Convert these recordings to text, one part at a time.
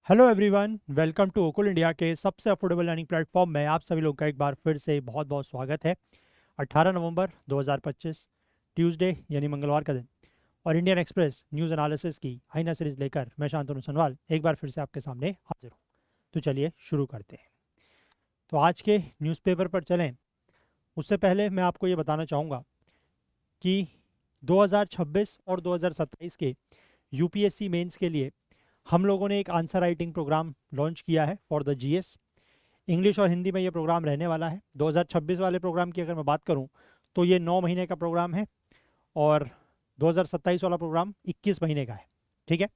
Hello everyone, welcome to ओकुल India के सबसे अफोर्डेबल लर्निंग प्लेटफॉर्म में आप सभी लोगों का एक बार फिर से बहुत बहुत स्वागत है। 18 नवंबर 2025 ट्यूसडे यानी मंगलवार का दिन और इंडियन एक्सप्रेस न्यूज़ एनालिसिस की आईना सीरीज लेकर मैं शांतनु सनवाल एक बार फिर से आपके सामने हाजिर हूँ। तो चलिए शुरू करते हैं। तो आज के न्यूज़पेपर पर चलें उससे पहले मैं आपको ये बताना चाहूँगा कि 2026 और 2027 के यूपीएससी मेंस के लिए हम लोगों ने एक आंसर राइटिंग प्रोग्राम लॉन्च किया है फॉर द जीएस। इंग्लिश और हिंदी में ये प्रोग्राम रहने वाला है। 2026 वाले प्रोग्राम की अगर मैं बात करूं तो ये 9 महीने का प्रोग्राम है और 2027 वाला प्रोग्राम 21 महीने का है। ठीक है,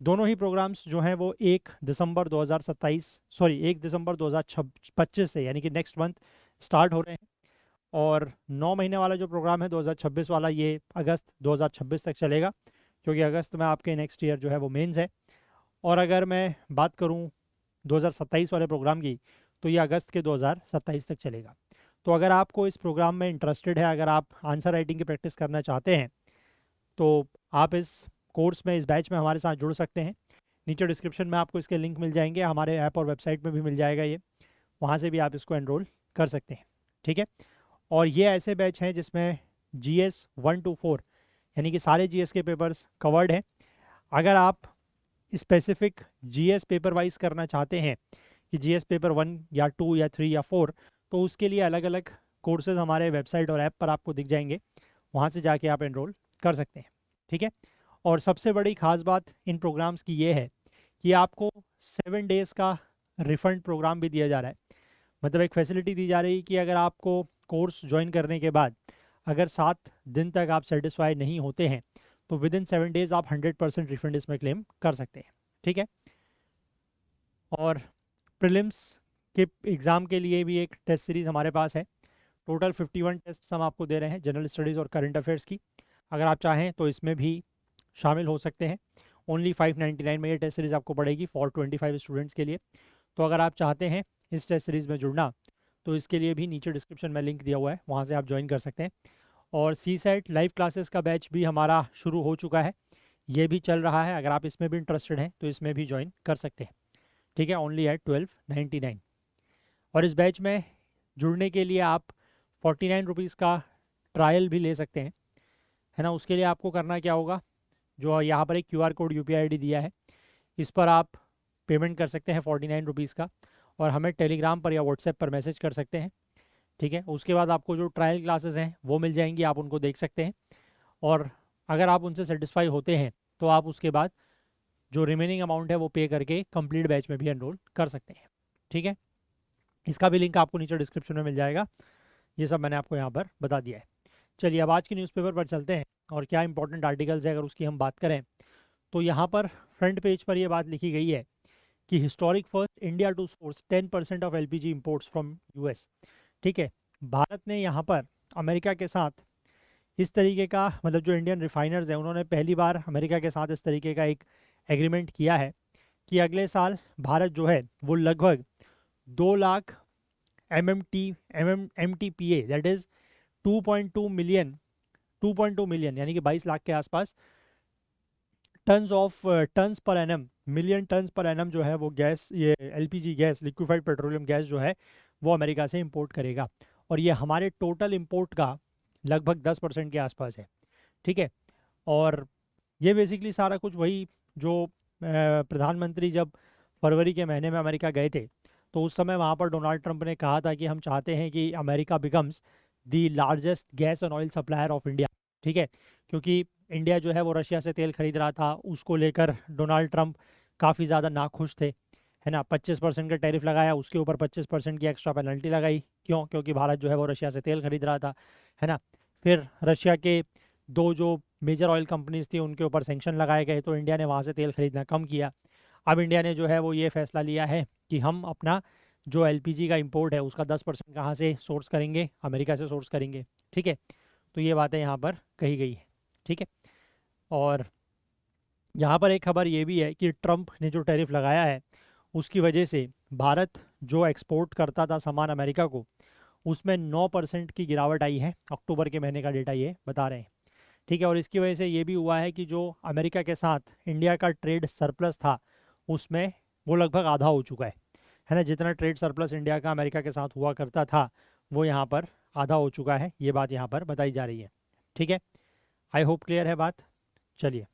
दोनों ही प्रोग्राम्स जो हैं वो 1 दिसंबर 2025 से यानी कि नेक्स्ट मंथ स्टार्ट हो रहे हैं और 9 महीने वाला जो प्रोग्राम है 2026 वाला ये अगस्त 2026 तक चलेगा, क्योंकि अगस्त में आपके नेक्स्ट ईयर जो है वो मेंस है। और अगर मैं बात करूं 2027 वाले प्रोग्राम की तो ये अगस्त के 2027 तक चलेगा। तो अगर आपको इस प्रोग्राम में इंटरेस्टेड है, अगर आप आंसर राइटिंग की प्रैक्टिस करना चाहते हैं तो आप इस कोर्स में, इस बैच में हमारे साथ जुड़ सकते हैं। नीचे डिस्क्रिप्शन में आपको इसके लिंक मिल जाएंगे, हमारे ऐप और वेबसाइट में भी मिल जाएगा ये, वहाँ से भी आप इसको एनरोल कर सकते हैं। ठीक है, और ये ऐसे बैच हैं जिसमें जीएस 1 to 4 यानी कि सारे जीएस के पेपर्स कवर्ड हैं। अगर आप स्पेसिफिक जीएस पेपर वाइज करना चाहते हैं कि जीएस पेपर 1 या 2 या 3 या 4, तो उसके लिए अलग अलग कोर्सेज हमारे वेबसाइट और ऐप पर आपको दिख जाएंगे, वहाँ से जाके आप एनरोल कर सकते हैं। ठीक है, और सबसे बड़ी खास बात इन प्रोग्राम्स की ये है कि आपको 7 डेज़ का रिफंड प्रोग्राम भी दिया जा रहा है। मतलब एक फैसिलिटी दी जा रही है कि अगर आपको कोर्स ज्वाइन करने के बाद अगर 7 दिन तक आप सेटिस्फाई नहीं होते हैं तो विद इन 7 डेज़ आप 100% रिफंड इसमें क्लेम कर सकते हैं। ठीक है, और प्रीलिम्स के एग्ज़ाम के लिए भी एक टेस्ट सीरीज़ हमारे पास है। टोटल 51 टेस्ट हम आपको दे रहे हैं जनरल स्टडीज़ और करंट अफेयर्स की। अगर आप चाहें तो इसमें भी शामिल हो सकते हैं। ओनली 599 में ये टेस्ट सीरीज़ आपको पड़ेगी फॉर 25 स्टूडेंट्स के लिए। तो अगर आप चाहते हैं इस टेस्ट सीरीज़ में जुड़ना तो इसके लिए भी नीचे डिस्क्रिप्शन में लिंक दिया हुआ है, वहाँ से आप ज्वाइन कर सकते हैं। और सी सेट लाइव क्लासेस का बैच भी हमारा शुरू हो चुका है, ये भी चल रहा है। अगर आप इसमें भी इंटरेस्टेड हैं तो इसमें भी ज्वाइन कर सकते हैं। ठीक है, ओनली एट 1299। और इस बैच में जुड़ने के लिए आप 49 रुपीज़ का ट्रायल भी ले सकते हैं, है ना। उसके लिए आपको करना क्या होगा, जो यहाँ पर एक क्यूआर कोड यूपीआई आईडी दिया है, इस पर आप पेमेंट कर सकते हैं 49 रुपीज़ का और हमें टेलीग्राम पर या व्हाट्सएप पर मैसेज कर सकते हैं। ठीक है, उसके बाद आपको जो ट्रायल क्लासेस हैं वो मिल जाएंगी, आप उनको देख सकते हैं और अगर आप उनसे सेटिस्फाई होते हैं तो आप उसके बाद जो रिमेनिंग अमाउंट है वो पे करके कंप्लीट बैच में भी एनरोल कर सकते हैं। ठीक है, इसका भी लिंक आपको नीचे डिस्क्रिप्शन में मिल जाएगा। ये सब मैंने आपको यहाँ पर बता दिया है। चलिए अब आज के न्यूज़पेपर पर चलते हैं और क्या इंपॉर्टेंट आर्टिकल्स है अगर उसकी हम बात करें तो यहाँ पर फ्रंट पेज पर ये बात लिखी गई है कि historic first India to source 10% of LPG imports from US. ठीक है, भारत ने यहाँ पर अमेरिका के साथ इस तरीके का, मतलब जो इंडियन रिफाइनर्स हैं उन्होंने पहली बार अमेरिका के साथ इस तरीके का एक एग्रीमेंट किया है कि अगले साल भारत जो है वो लगभग 2 lakh MMTPA, that is 2.2 million यानी कि 22 लाख के आसपास tons per annum, million tons per annum जो है वो गैस, ये LPG gas, liquefied petroleum gas जो है वो अमेरिका से इंपोर्ट करेगा और ये हमारे टोटल इंपोर्ट का लगभग 10% के आसपास है। ठीक है, और ये बेसिकली सारा कुछ वही जो प्रधानमंत्री जब फरवरी के महीने में अमेरिका गए थे तो उस समय वहाँ पर डोनाल्ड ट्रंप ने कहा था कि हम चाहते हैं कि America becomes the largest gas and oil supplier of India. ठीक है, क्योंकि इंडिया जो है वो रशिया से तेल खरीद रहा था, उसको लेकर डोनाल्ड ट्रंप काफ़ी ज़्यादा नाखुश थे, है ना। 25% का टैरिफ लगाया, उसके ऊपर 25% की एक्स्ट्रा पेनल्टी लगाई। क्यों? क्योंकि भारत जो है वो रशिया से तेल खरीद रहा था, है ना। फिर रशिया के दो जो मेजर ऑयल कंपनीज थी उनके ऊपर सेंक्शन लगाए गए तो इंडिया ने वहाँ से तेल खरीदना कम किया। अब इंडिया ने जो है वो ये फैसला लिया है कि हम अपना जो एलपीजी का इंपोर्ट है उसका 10% कहाँ से सोर्स करेंगे, अमेरिका से सोर्स करेंगे। ठीक है, तो ये बातें यहाँ पर कही गई है। ठीक है, और यहाँ पर एक खबर ये भी है कि ट्रंप ने जो टैरिफ लगाया है उसकी वजह से भारत जो एक्सपोर्ट करता था सामान अमेरिका को, उसमें 9% की गिरावट आई है। अक्टूबर के महीने का डेटा ये बता रहे हैं। ठीक है, और इसकी वजह से ये भी हुआ है कि जो अमेरिका के साथ इंडिया का ट्रेड सरप्लस था उसमें वो लगभग आधा हो चुका है ना। जितना ट्रेड सरप्लस इंडिया का अमेरिका के साथ हुआ करता था वो यहाँ पर आधा हो चुका है, ये बात यहाँ पर बताई जा रही है। ठीक है, आई होप क्लियर है बात। चलिए,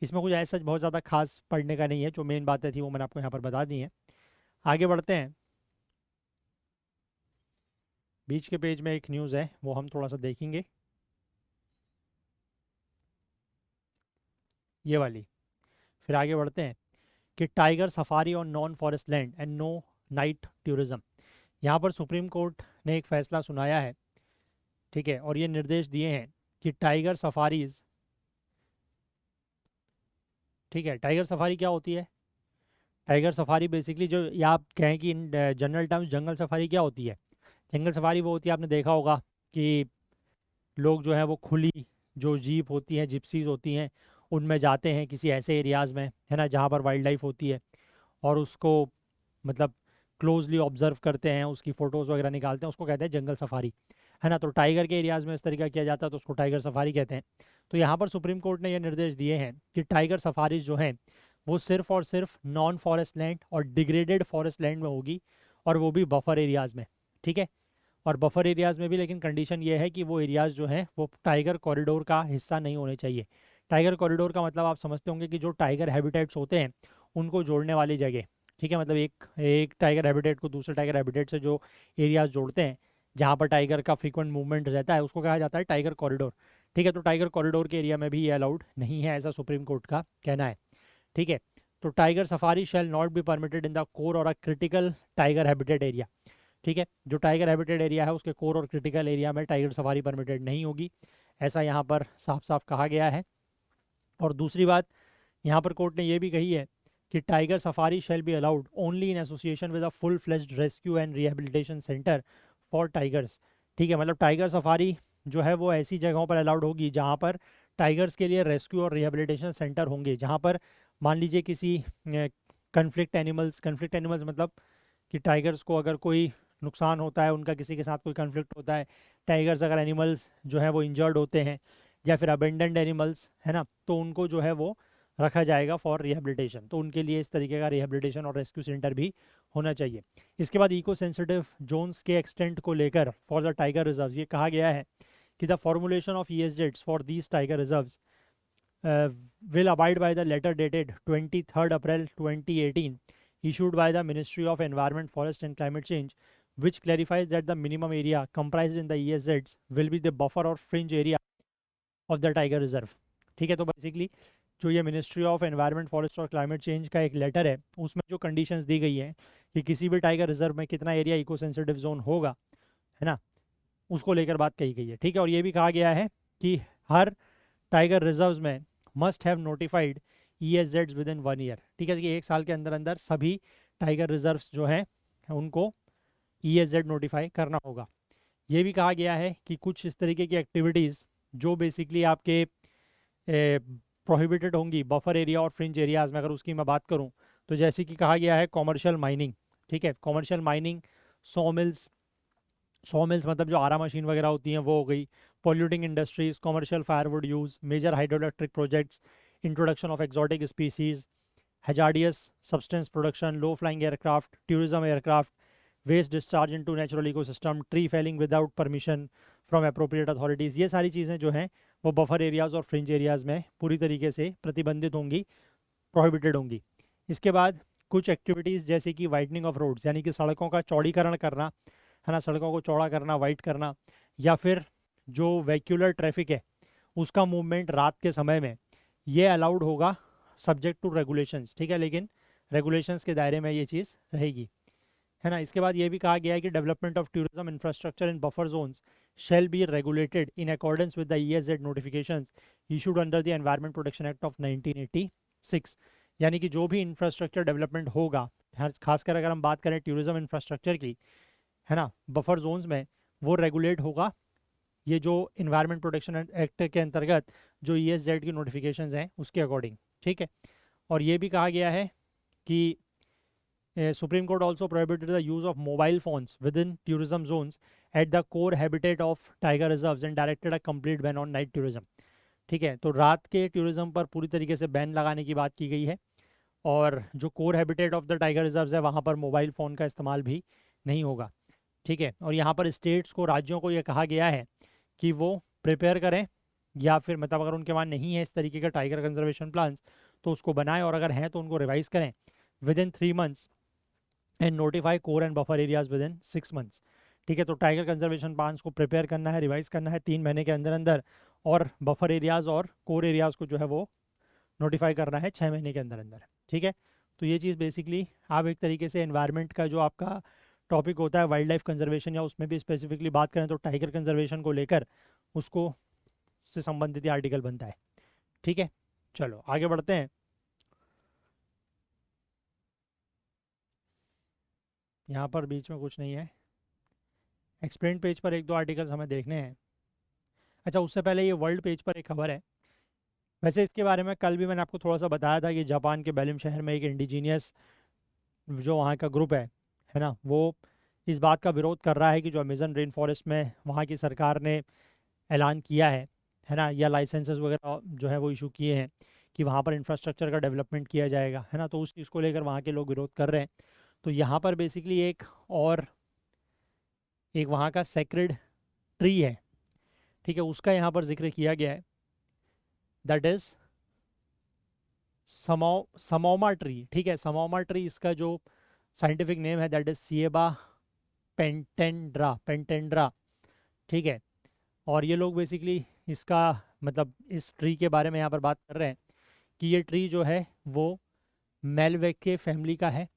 इसमें कुछ ऐसा बहुत ज़्यादा खास पढ़ने का नहीं है, जो मेन बातें थी वो मैंने आपको यहाँ पर बता दी हैं। आगे बढ़ते हैं। बीच के पेज में एक न्यूज़ है, वो हम थोड़ा सा देखेंगे, ये वाली। फिर आगे बढ़ते हैं कि tiger safari on non forest land and no night tourism. यहाँ पर सुप्रीम कोर्ट ने एक फैसला सुनाया है, ठीक है, और ये निर्देश दिए हैं कि टाइगर सफारीज, ठीक है, टाइगर सफारी क्या होती है? टाइगर सफारी बेसिकली जो, या आप कहें कि in general terms jungle safari क्या होती है? जंगल सफारी वो होती है, आपने देखा होगा कि लोग जो है वो खुली जो जीप होती हैं, जिप्सीज होती हैं, उनमें जाते हैं किसी ऐसे एरियाज़ में, है ना, जहाँ पर वाइल्ड लाइफ होती है, और उसको मतलब क्लोजली ऑब्जर्व करते हैं, उसकी फ़ोटोज़ वगैरह निकालते हैं, उसको कहते हैं जंगल सफारी, है ना। तो टाइगर के एरियाज़ में इस तरीका किया जाता है तो उसको टाइगर सफारी कहते हैं। तो यहाँ पर सुप्रीम कोर्ट ने यह निर्देश दिए हैं कि टाइगर सफारीज जो हैं वो सिर्फ और सिर्फ नॉन फॉरेस्ट लैंड और डिग्रेडेड फॉरेस्ट लैंड में होगी, और वो भी बफर एरियाज़ में। ठीक है, और बफर एरियाज़ में भी, लेकिन कंडीशन ये है कि वो एरियाज़ जो हैं वो टाइगर कॉरिडोर का हिस्सा नहीं होने चाहिए। टाइगर कॉरिडोर का मतलब आप समझते होंगे कि जो टाइगर हैबिटेट्स होते हैं उनको जोड़ने वाली जगह। ठीक है, मतलब एक एक टाइगर हैबिटेट को दूसरे टाइगर हैबिटेट से जो एरियाज जोड़ते हैं, जहाँ पर टाइगर का फ्रीक्वेंट मूवमेंट रहता है, उसको कहा जाता है टाइगर कॉरिडोर। ठीक है, तो टाइगर कॉरिडोर के एरिया में भी ये अलाउड नहीं है, ऐसा सुप्रीम कोर्ट का कहना है। ठीक है, तो tiger safari shall not be permitted in the core or a critical tiger habitat area. ठीक है, जो टाइगर हैबिटेट एरिया है उसके कोर और क्रिटिकल एरिया में टाइगर सफारी परमिटेड नहीं होगी, ऐसा यहाँ पर साफ साफ कहा गया है। और दूसरी बात यहाँ पर कोर्ट ने यह भी कही है कि tiger safari shall be allowed only in association with a full fledged rescue and rehabilitation centre for tigers. ठीक है, मतलब टाइगर सफारी जो है वो ऐसी जगहों पर अलाउड होगी जहाँ पर टाइगर्स के लिए रेस्क्यू और रिहेबिलिटेशन सेंटर होंगे, जहाँ पर मान लीजिए किसी कन्फ्लिक्ट एनिमल्स मतलब कि टाइगर्स को अगर कोई नुकसान होता है, उनका किसी के साथ कोई कन्फ्लिक्ट होता है, टाइगर्स अगर एनिमल्स जो है वो इंजर्ड होते हैं, या फिर अबेंडेंड एनिमल्स, है ना, तो उनको जो है वो रखा जाएगा फॉर रिहेबिलिटेशन। तो उनके लिए इस तरीके का रिहेबिलिटेशन और रेस्क्यू सेंटर भी होना चाहिए। इसके बाद इको सेंसिटिव जोन्स के एक्सटेंट को लेकर फॉर द टाइगर रिजर्व ये कहा गया है कि the formulation of ESZs for these tiger reserves will abide by the letter dated 23rd April 2018 issued by the Ministry of Environment, Forest and Climate Change, which clarifies that the minimum area comprised in the ESZs will be the buffer or fringe area of the tiger reserve। ठीक है, तो basically जो ये ministry of environment, forest और climate change का एक letter है, उसमें जो कंडीशंस दी गई हैं कि किसी भी टाइगर रिजर्व में कितना एरिया इको सेंसिटिव जोन होगा, है ना, उसको लेकर बात कही गई है। ठीक है, और ये भी कहा गया है कि हर टाइगर रिजर्व्स में must have notified ESZs with in 1 year. ठीक है, कि 1 साल के अंदर अंदर सभी टाइगर रिजर्व्स जो हैं उनको ESZ नोटिफाई करना होगा। ये भी कहा गया है कि कुछ इस तरीके की एक्टिविटीज़ जो बेसिकली आपके प्रोहिबिटेड होंगी बफर एरिया और फ्रिंज एरियाज़ में, अगर उसकी मैं बात करूं तो जैसे कि कहा गया है कॉमर्शियल माइनिंग। ठीक है, कॉमर्शियल माइनिंग, सॉ मिल्स मतलब जो आरा मशीन वगैरह होती हैं वो हो गई, polluting industries, commercial firewood use, major hydroelectric projects, introduction of exotic species, hazardous substance production, low flying aircraft, tourism aircraft, waste discharge into natural ecosystem, tree felling without permission from appropriate authorities, ये सारी चीज़ें जो हैं वो buffer areas और fringe areas में पूरी तरीके से प्रतिबंधित होंगी, प्रोहिबिटेड होंगी। इसके बाद कुछ एक्टिविटीज़ जैसे कि वाइडनिंग ऑफ रोड्स, यानी कि सड़कों का चौड़ीकरण करना, है ना, सड़कों को चौड़ा करना, वाइड करना, या फिर जो वेहिकुलर ट्रैफिक है उसका मूवमेंट रात के समय में, ये अलाउड होगा सब्जेक्ट टू रेगुलेशंस। ठीक है, लेकिन रेगुलेशंस के दायरे में ये चीज़ रहेगी, है ना। इसके बाद ये भी कहा गया है कि development of tourism infrastructure in buffer zones shall be regulated in accordance with the ESZ notifications issued under the environment protection act of 1986। यानी कि जो भी इंफ्रास्ट्रक्चर डेवलपमेंट होगा, खासकर अगर हम बात करें टूरिज्म इंफ्रास्ट्रक्चर की, है ना, बफर जोन्स में, वो रेगुलेट होगा ये जो इन्वायरमेंट प्रोटेक्शन एक्ट के अंतर्गत जो ESZ की नोटिफिकेशंस हैं उसके अकॉर्डिंग। ठीक है, और ये भी कहा गया है कि Supreme Court also prohibited the use of mobile phones within tourism zones at the core habitat of tiger reserves and directed a complete ban on night tourism। ठीक है, तो रात के टूरिज्म पर पूरी तरीके से बैन लगाने की बात की गई है, और जो core habitat of the tiger reserves है वहाँ पर मोबाइल फ़ोन का इस्तेमाल भी नहीं होगा। ठीक है, और यहाँ पर स्टेट्स को, राज्यों को ये कहा गया है कि वो प्रिपेयर करें, या फिर मतलब अगर उनके वहाँ नहीं है इस तरीके का टाइगर कंजर्वेशन प्लान्स तो उसको बनाएं, और अगर हैं तो उनको रिवाइज करें with in 3 months and notify core and buffer areas with in 6 months. ठीक है, तो टाइगर कंजर्वेशन प्लान्स को प्रिपेयर करना है, रिवाइज करना है 3 महीने के अंदर अंदर, और बफर एरियाज और कोर एरियाज को जो है वो नोटिफाई करना है 6 महीने के अंदर अंदर। ठीक है, तो ये चीज़ बेसिकली आप एक तरीके से एनवायरनमेंट का जो आपका टॉपिक होता है वाइल्ड लाइफ कंजर्वेशन, या उसमें भी स्पेसिफिकली बात करें तो टाइगर कंजर्वेशन को लेकर उसको से संबंधित आर्टिकल बनता है। ठीक है, चलो आगे बढ़ते हैं। यहाँ पर बीच में कुछ नहीं है, एक्सप्लेन पेज पर एक दो आर्टिकल्स हमें देखने हैं। अच्छा, उससे पहले ये वर्ल्ड पेज पर एक खबर है। वैसे इसके बारे में कल भी मैंने आपको थोड़ा सा बताया था कि जापान के बेलिम शहर में एक इंडिजीनियस जो वहाँ का ग्रुप है ना, वो इस बात का विरोध कर रहा है कि जो अमेजन रेन फॉरेस्ट में वहाँ की सरकार ने ऐलान किया है ना, या लाइसेंसेस वगैरह जो है वो इशू किए हैं कि वहाँ पर इंफ्रास्ट्रक्चर का डेवलपमेंट किया जाएगा, है ना, तो उस चीज़ को लेकर वहाँ के लोग विरोध कर रहे हैं। तो यहाँ पर बेसिकली एक वहाँ का सेक्रेड ट्री है, ठीक है, उसका यहाँ पर जिक्र किया गया है, दैट इज़ समोमा ट्री। ठीक है, समोमा ट्री इसका जो साइंटिफिक नेम है दैट इज़ सिएबा पेंटेंड्रा। ठीक है, और ये लोग बेसिकली इसका मतलब इस ट्री के बारे में यहाँ पर बात कर रहे हैं कि ये ट्री जो है वो मेलवेके फैमिली का है,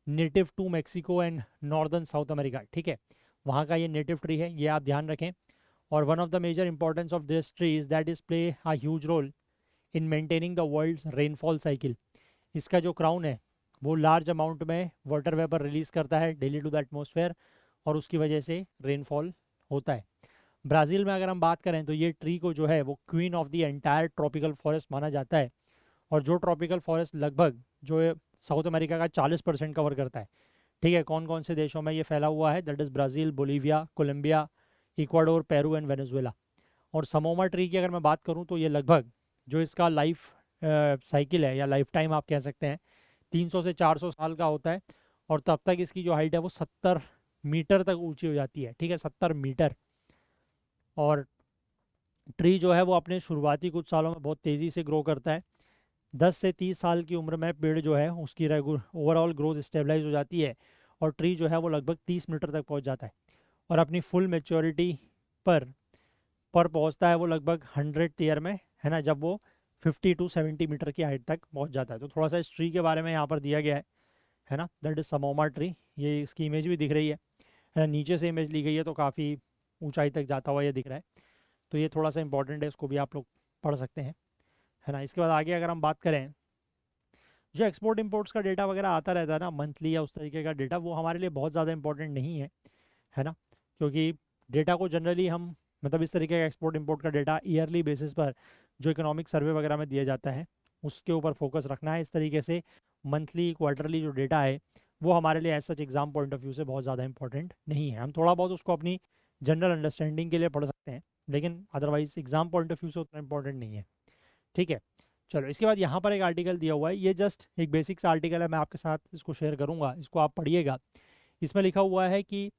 native to Mexico and northern South America. ठीक है, वहाँ का ये नेटिव ट्री है, ये आप ध्यान रखें। और one of the major importance of this tree is that is play a huge role in maintaining the world's rainfall cycle. इसका जो क्राउन है वो लार्ज अमाउंट में वाटर वेपर रिलीज करता है डेली टू द एटमॉस्फेयर, और उसकी वजह से रेनफॉल होता है। ब्राज़ील में अगर हम बात करें तो ये ट्री को जो है वो queen of the entire tropical forest माना जाता है, और जो ट्रॉपिकल फॉरेस्ट लगभग जो है साउथ अमेरिका का 40% कवर करता है। ठीक है, कौन कौन से देशों में ये फैला हुआ है, that is Brazil, Bolivia, Colombia, Ecuador, Peru and Venezuela. और समोमा ट्री की अगर मैं बात करूँ तो ये लगभग जो इसका लाइफ साइकिल है या लाइफ टाइम आप कह सकते हैं 300 से 400 साल का होता है, और तब तक इसकी जो हाइट है वो 70 मीटर तक ऊंची हो जाती है। ठीक है, 70 मीटर। और ट्री जो है वो अपने शुरुआती कुछ सालों में बहुत तेज़ी से ग्रो करता है। 10 से 30 साल की उम्र में पेड़ जो है उसकी ओवरऑल ग्रोथ स्टेबलाइज हो जाती है, और ट्री जो है वो लगभग 30 मीटर तक पहुंच जाता है, और अपनी फुल मेच्योरिटी पर पहुंचता है वो लगभग 100th ईयर में, है ना, जब वो 50 to 70 मीटर की हाइट तक पहुंच जाता है। तो थोड़ा सा इस ट्री के बारे में यहाँ पर दिया गया है ना, दैट इज समोमा ट्री। ये इसकी इमेज भी दिख रही है ना, नीचे से इमेज ली गई है तो काफ़ी ऊंचाई तक जाता हुआ ये दिख रहा है। तो ये थोड़ा सा इंपॉर्टेंट है, इसको भी आप लोग पढ़ सकते हैं, है ना। इसके बाद आगे अगर हम बात करें, जो एक्सपोर्ट इंपोर्ट्स का डेटा वगैरह आता रहता है ना मंथली या उस तरीके का डेटा, वो हमारे लिए बहुत ज़्यादा इंपॉर्टेंट नहीं है ना, क्योंकि डेटा को जनरली हम मतलब इस तरीके का एक्सपोर्ट इंपोर्ट का डेटा ईयरली बेसिस पर जो इकोनॉमिक सर्वे वगैरह में दिया जाता है उसके ऊपर फोकस रखना है। इस तरीके से मंथली क्वार्टरली जो डेटा है वो हमारे लिए as such exam point of view से बहुत ज़्यादा इंपॉर्टेंट नहीं है। हम थोड़ा बहुत उसको अपनी जनरल अंडरस्टैंडिंग के लिए पढ़ सकते हैं, लेकिन otherwise exam point of view से उतना इंपॉर्टेंट नहीं है। ठीक है, चलो इसके बाद यहाँ पर एक आर्टिकल दिया हुआ है, ये जस्ट एक बेसिक सा आर्टिकल है, मैं आपके साथ इसको शेयर करूँगा, इसको आप पढ़िएगा। इसमें लिखा हुआ है कि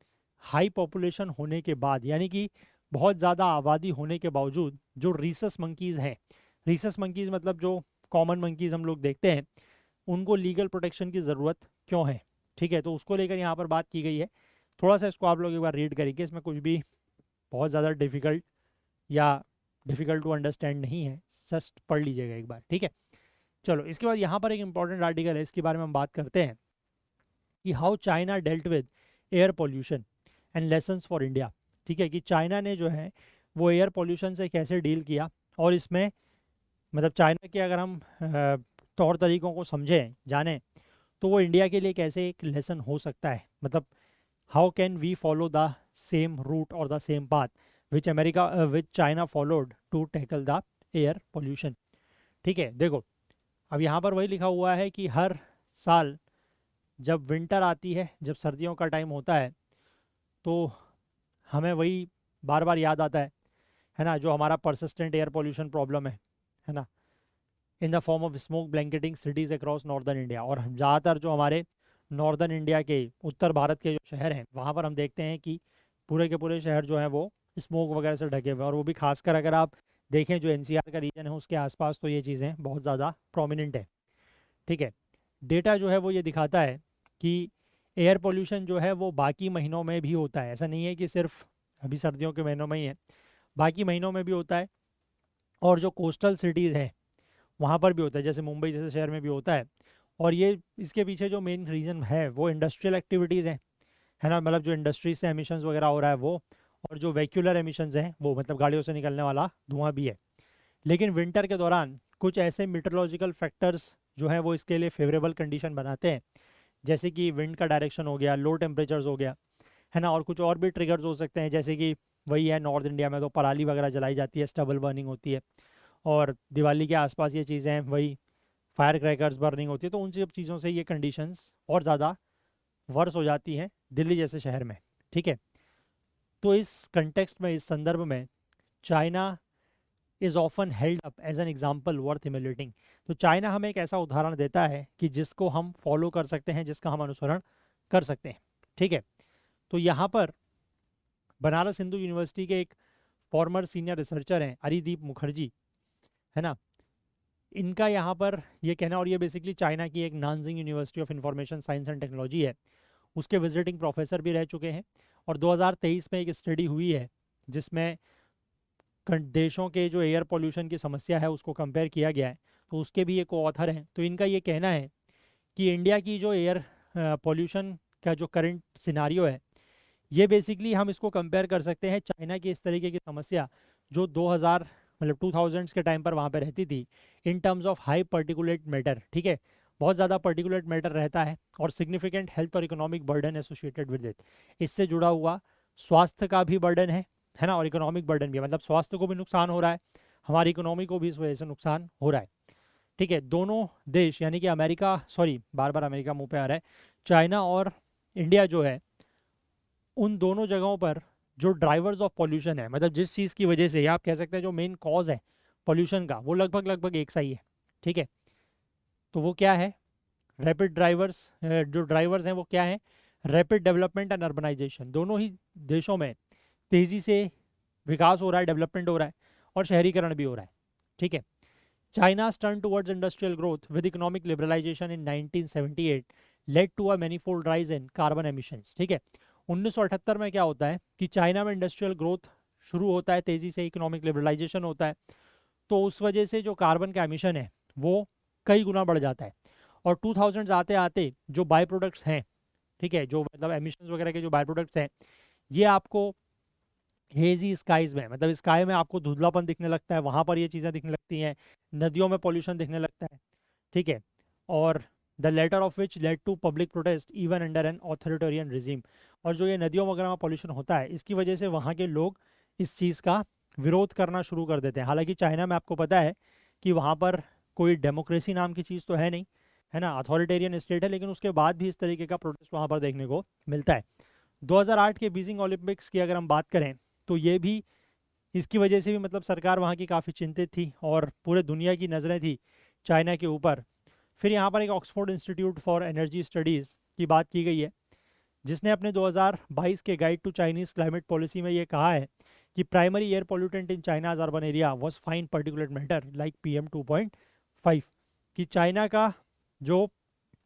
हाई पॉपुलेशन होने के बाद, यानी कि बहुत ज़्यादा आबादी होने के बावजूद जो रीसस मंकीज़ हैं, रीसस मंकीज़ मतलब जो कॉमन मंकीज़ हम लोग देखते हैं, उनको लीगल प्रोटेक्शन की ज़रूरत क्यों है। ठीक है, तो उसको लेकर यहाँ पर बात की गई है। थोड़ा सा इसको आप लोग एक बार रीड करेंगे, इसमें कुछ भी बहुत ज़्यादा डिफ़िकल्ट या डिफ़िकल्ट टू अंडरस्टैंड नहीं है, जस्ट पढ़ लीजिएगा एक बार। ठीक है, चलो इसके बाद यहाँ पर एक इंपॉर्टेंट आर्टिकल है, इसके बारे में हम बात करते हैं कि how China dealt with air pollution and lessons for India. ठीक है, कि चाइना ने जो है वो एयर पोल्यूशन से कैसे डील किया, और इसमें मतलब चाइना के अगर हम तौर तरीक़ों को समझें जानें तो वो इंडिया के लिए कैसे एक लेसन हो सकता है। मतलब how can we follow the same route और the same path which China followed to tackle the air pollution. ठीक है, देखो अब यहाँ पर वही लिखा हुआ है कि हर साल जब विंटर आती है, जब सर्दियों का टाइम होता है, तो हमें वही बार बार याद आता है ना, जो हमारा परसिस्टेंट एयर पोल्यूशन प्रॉब्लम है ना। In the form of smoke blanketing cities across northern India. और ज़्यादातर जो हमारे नॉर्दर्न इंडिया के उत्तर भारत के जो शहर हैं वहाँ पर हम देखते हैं कि पूरे के पूरे शहर जो हैं वो स्मोक वगैरह से ढके हुए हैं। और वो भी खासकर अगर आप देखें जो एनसीआर का रीजन है उसके आसपास, तो ये चीज़ें बहुत ज़्यादा प्रोमिनेंट है। ठीक है, डेटा जो है वो ये दिखाता है कि एयर पोल्यूशन जो है वो बाकी महीनों में भी होता है। ऐसा नहीं है कि सिर्फ अभी सर्दियों के महीनों में ही है, बाकी महीनों में भी होता है। और जो कोस्टल सिटीज़ हैं वहाँ पर भी होता है, जैसे मुंबई जैसे शहर में भी होता है। और ये इसके पीछे जो मेन रीज़न है वो इंडस्ट्रियल एक्टिविटीज़ हैं, है ना, मतलब जो इंडस्ट्री से एमिशंस वगैरह हो रहा है वो, और जो वेहिकुलर एमिशंस हैं वो मतलब गाड़ियों से निकलने वाला धुआं भी है। लेकिन विंटर के दौरान कुछ ऐसे मीटरोलॉजिकल फैक्टर्स जो हैं वो इसके लिए फेवरेबल कंडीशन बनाते हैं, जैसे कि विंड का डायरेक्शन हो गया, लो टेम्परेचर्स हो गया, है ना। और कुछ और भी ट्रिगर्स हो सकते हैं, जैसे कि वही है, नॉर्थ इंडिया में तो पराली वगैरह जलाई जाती है, स्टबल बर्निंग होती है। और दिवाली के आसपास ये चीज़ें हैं, वही फायर क्रैकर्स बर्निंग होती है। तो उन सब चीज़ों से ये कंडीशंस और ज़्यादा वर्स हो जाती हैं दिल्ली जैसे शहर में। ठीक है, तो इस कंटेक्स्ट में, इस संदर्भ में, China is often held up as an example worth emulating. तो चाइना हमें एक ऐसा उदाहरण देता है कि जिसको हम फॉलो कर सकते हैं, जिसका हम अनुसरण कर सकते हैं। ठीक है, तो यहाँ पर बनारस हिंदू यूनिवर्सिटी के एक फॉर्मर सीनियर रिसर्चर हैं अरिदीप मुखर्जी, है ना। इनका यहाँ पर ये कहना, और ये बेसिकली चाइना की एक Nanjing university of information science and technology है, उसके विजिटिंग प्रोफेसर भी रह चुके हैं। और 2023 में एक स्टडी हुई है जिसमें देशों के जो एयर पोल्यूशन की समस्या है उसको कंपेयर किया गया है, तो उसके भी एक ऑथर हैं। तो इनका ये कहना है कि इंडिया की जो एयर पोल्यूशन का जो करंट सिनारियो है, ये बेसिकली हम इसको कंपेयर कर सकते हैं चाइना की इस तरीके की समस्या जो 2000 मतलब 2000s के टाइम पर वहाँ पे रहती थी, in terms of high particulate matter. ठीक है, बहुत ज़्यादा पर्टिकुलेट मैटर रहता है और सिग्निफिकेंट हेल्थ और economic burden associated with it. इससे जुड़ा हुआ स्वास्थ्य का भी बर्डन है ना, और इकोनॉमिक बर्डन भी है, मतलब स्वास्थ्य को भी नुकसान हो रहा है, हमारी इकोनॉमी को भी इस वजह से नुकसान हो रहा है। ठीक है, दोनों देश यानी कि अमेरिका, सॉरी बार बार अमेरिका मुंह पे आ रहा है, चाइना और इंडिया जो है, उन दोनों जगहों पर जो ड्राइवर्स ऑफ पॉल्यूशन है, मतलब जिस चीज़ की वजह से, या आप कह सकते हैं जो मेन कॉज है पॉल्यूशन का, वो लगभग लगभग एक सा ही है। ठीक है, तो वो क्या है, रैपिड ड्राइवर्स, जो ड्राइवर्स हैं वो क्या है, रैपिड डेवलपमेंट एंड अर्बनाइजेशन। दोनों ही देशों में तेज़ी से विकास हो रहा है, डेवलपमेंट हो रहा है, और शहरीकरण भी हो रहा है। ठीक है, China's turn towards industrial growth with economic liberalization in 1978 led to a manifold rise in carbon emissions। ठीक है, 1978 में क्या होता है कि चाइना में इंडस्ट्रियल ग्रोथ शुरू होता है, तेज़ी से इकोनॉमिक लिबरलाइजेशन होता है, तो उस वजह से जो कार्बन का एमिशन है वो कई गुना बढ़ जाता है। और 2000 आते आते जो बाई प्रोडक्ट्स हैं, ठीक है, जो मतलब एमिशंस वगैरह के जो बाई प्रोडक्ट्स हैं, ये आपको हेजी स्काइज में, मतलब स्काई में आपको धुंधलापन दिखने लगता है, वहाँ पर ये चीज़ें दिखने लगती हैं, नदियों में पॉल्यूशन दिखने लगता है। ठीक है, और the latter of which led to public protest even under an authoritarian regime. और जो ये नदियों वगैरह में पॉल्यूशन होता है, इसकी वजह से वहाँ के लोग इस चीज़ का विरोध करना शुरू कर देते हैं। हालांकि चाइना में आपको पता है कि वहाँ पर कोई डेमोक्रेसी नाम की चीज़ तो है नहीं, है ना, अथॉरिटेरियन स्टेट है, लेकिन उसके बाद भी इस तरीके का प्रोटेस्ट वहाँ पर देखने को मिलता है। 2008 के बीजिंग ओलंपिक्स की अगर हम बात करें, तो ये भी इसकी वजह से भी मतलब सरकार वहाँ की काफ़ी चिंतित थी और पूरे दुनिया की नज़रें थी चाइना के ऊपर। फिर यहाँ पर एक Oxford Institute for Energy Studies की बात की गई है, जिसने अपने 2022 के guide to Chinese climate policy में ये कहा है कि primary air pollutant in China's urban area was fine particulate matter like PM2.5। कि चाइना का जो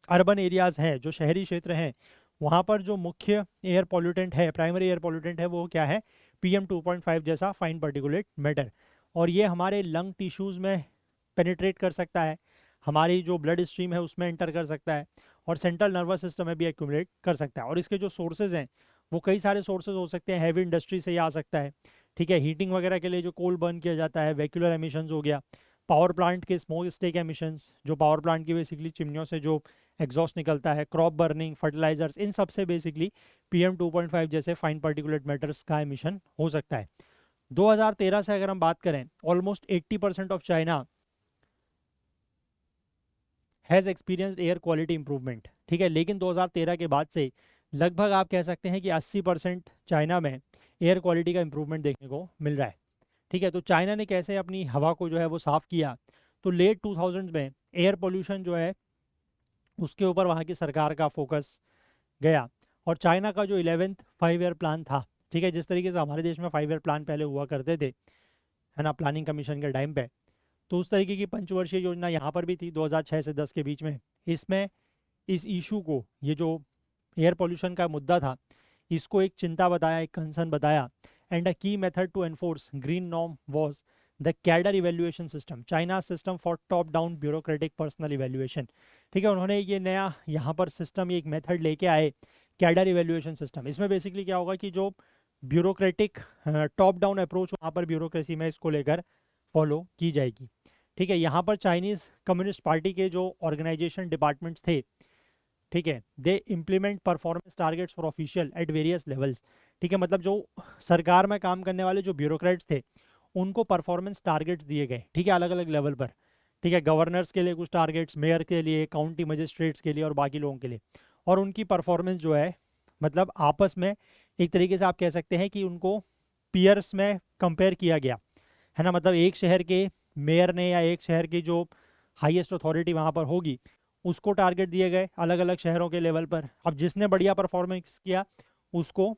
अर्बन एरियाज़ हैं, जो शहरी क्षेत्र हैं, वहाँ पर जो मुख्य एयर पॉल्यूटेंट है, प्राइमरी एयर पॉल्यूटेंट है, वो क्या है, PM2.5 जैसा फाइन पर्टिकुलेट मैटर। और ये हमारे लंग टिश्यूज़ में पेनिट्रेट कर सकता है, हमारी जो ब्लड स्ट्रीम है उसमें एंटर कर सकता है, और सेंट्रल नर्वस सिस्टम में भी एक्यूमुलेट कर सकता है। और इसके जो सोर्सेज हैं वो कई सारे सोर्सेज हो सकते हैं, हैवी इंडस्ट्री से ये आ सकता है। ठीक है, हीटिंग वगैरह के लिए जो कोल बर्न किया जाता है, वेहिकुलर एमिशंस हो गया, पावर प्लांट के स्मोक स्टेक एमिशंस, जो पावर प्लांट की बेसिकली चिमनियों से जो एग्जॉस्ट निकलता है, क्रॉप बर्निंग, फर्टिलाइजर्स, इन सब से बेसिकली PM2.5 जैसे फाइन पर्टिकुलेट मैटर्स का एमिशन हो सकता है। 2013 से अगर हम बात करें, almost 80% of China has experienced air quality improvement. ठीक है, लेकिन 2013 के बाद से लगभग आप कह सकते हैं कि 80% चाइना में एयर क्वालिटी का इंप्रूवमेंट देखने को मिल रहा है। ठीक है, तो चाइना ने कैसे अपनी हवा को जो है वो साफ़ किया, तो लेट 2000 में एयर पोल्यूशन जो है उसके ऊपर वहाँ की सरकार का फोकस गया। और चाइना का जो 11th 5 ईयर प्लान था, ठीक है, जिस तरीके से हमारे देश में 5 ईयर प्लान पहले हुआ करते थे, है ना, प्लानिंग कमीशन के टाइम पे, तो उस तरीके की पंचवर्षीय योजना यहाँ पर भी थी 2006 से 10 के बीच में। इसमें इस इशू को, ये जो एयर पोल्यूशन का मुद्दा था, इसको एक चिंता बताया, एक कंसर्न बताया। And a key method to enforce green norm was the cadre evaluation system, China system for top down bureaucratic personnel evaluation. ठीक है, उन्होंने ये नया यहाँ पर सिस्टम, एक मेथड लेके आए, कैडर इवेल्युएशन सिस्टम। इसमें बेसिकली क्या होगा कि जो ब्यूरोक्रेटिक टॉप डाउन अप्रोच वहाँ पर ब्यूरोक्रेसी में, इसको लेकर फॉलो की जाएगी। ठीक है, यहाँ पर चाइनीज़ कम्युनिस्ट पार्टी के जो ऑर्गेनाइजेशन डिपार्टमेंट्स थे, ठीक है, they implement performance targets for official at various levels. ठीक है, मतलब जो सरकार में काम करने वाले जो ब्यूरोक्रेट्स थे, उनको परफॉर्मेंस टारगेट्स दिए गए, ठीक है, अलग अलग लेवल पर। ठीक है, गवर्नर्स के लिए कुछ टारगेट्स, मेयर के लिए, काउंटी मजिस्ट्रेट्स के लिए और बाकी लोगों के लिए। और उनकी परफॉर्मेंस जो है, मतलब आपस में एक तरीके से आप कह सकते हैं कि उनको पीयर्स में कंपेयर किया गया, है ना, मतलब एक शहर के मेयर ने या एक शहर की जो हाईएस्ट अथॉरिटी वहाँ पर होगी, उसको टारगेट दिए गए अलग अलग शहरों के लेवल पर। अब जिसने बढ़िया परफॉर्मेंस किया उसको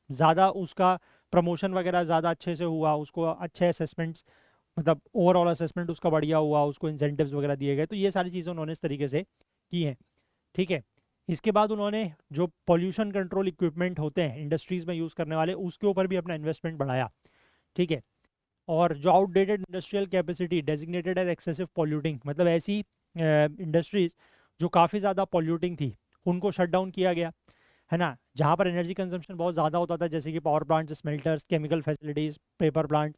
ज़्यादा, उसका प्रमोशन वगैरह ज़्यादा अच्छे से हुआ, उसको अच्छे असेसमेंट्स, मतलब ओवरऑल असेसमेंट उसका बढ़िया हुआ, उसको इंसेंटिव्स वगैरह दिए गए। तो ये सारी चीज़ें उन्होंने इस तरीके से की हैं। ठीक है, इसके बाद उन्होंने जो पॉल्यूशन कंट्रोल इक्विपमेंट होते हैं इंडस्ट्रीज़ में यूज़ करने वाले, उसके ऊपर भी अपना इन्वेस्टमेंट बढ़ाया। ठीक है, और जो outdated industrial capacity designated as excessive polluting, मतलब ऐसी इंडस्ट्रीज जो काफ़ी ज़्यादा पॉल्यूटिंग थी, उनको शट डाउन किया गया, है ना, जहाँ पर एनर्जी कंजम्पशन बहुत ज़्यादा होता था, जैसे कि power plants, smelters, chemical facilities, paper plant,